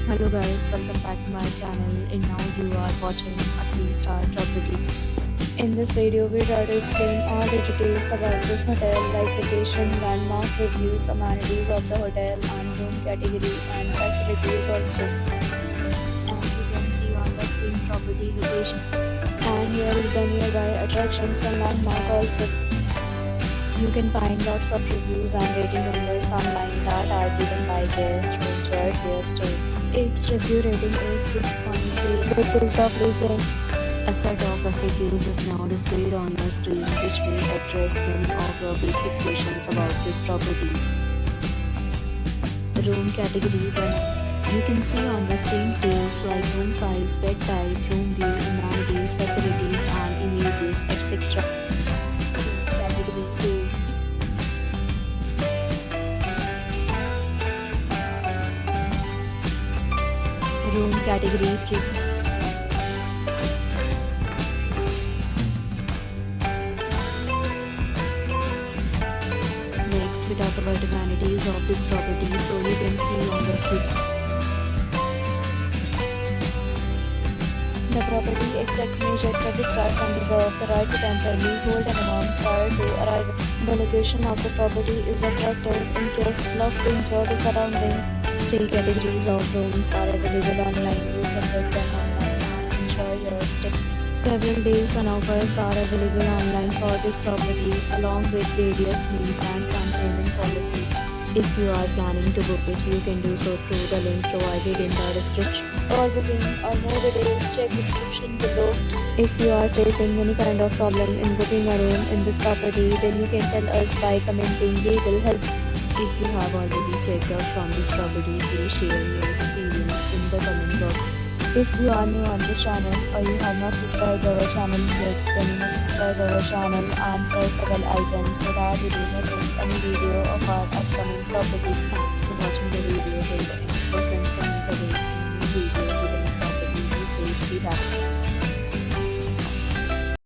Hello guys, welcome back to my channel and now you are watching a 3-star property. In this video, we try to explain all the details about this hotel like location, landmark reviews, amenities of the hotel and room category and facilities also. And you can see on the screen property location. And here is the nearby attractions and landmark also. You can find lots of reviews and rating numbers online that are given by guests who enjoyed their stay. Its review rating is 6.0, which is the pleasant. A set of FAQs is now displayed on your screen, which may address many of your basic questions about this property. Room category 1. You can see on the screen fields like room size, bed type, room view, amenities, facilities, and images, etc. Category 2. Room category 3. Next, we talk about amenities of this property, so you can see on the screen. The property accepts major credit cards and reserves the right to temporarily hold an amount prior to arrival. The location of the property is attractive and guests love to enjoy the surroundings. 3 categories of rooms are available online. You can book them online and enjoy your stay. Several days and offers are available online for this property along with various meal plans and payment policy. If you are planning to book it, you can do so through the link provided in the description. For booking or more details, check description below. If you are facing any kind of problem in booking a room in this property, then you can tell us by commenting. We will help. If you have already checked out from this property, please share your experience in the comment box. If you are new on this channel or you have not subscribed our channel yet, then you must subscribe our channel and press the bell icon so that you do not miss any video of our upcoming property. Thanks for watching the video till the end. So friends,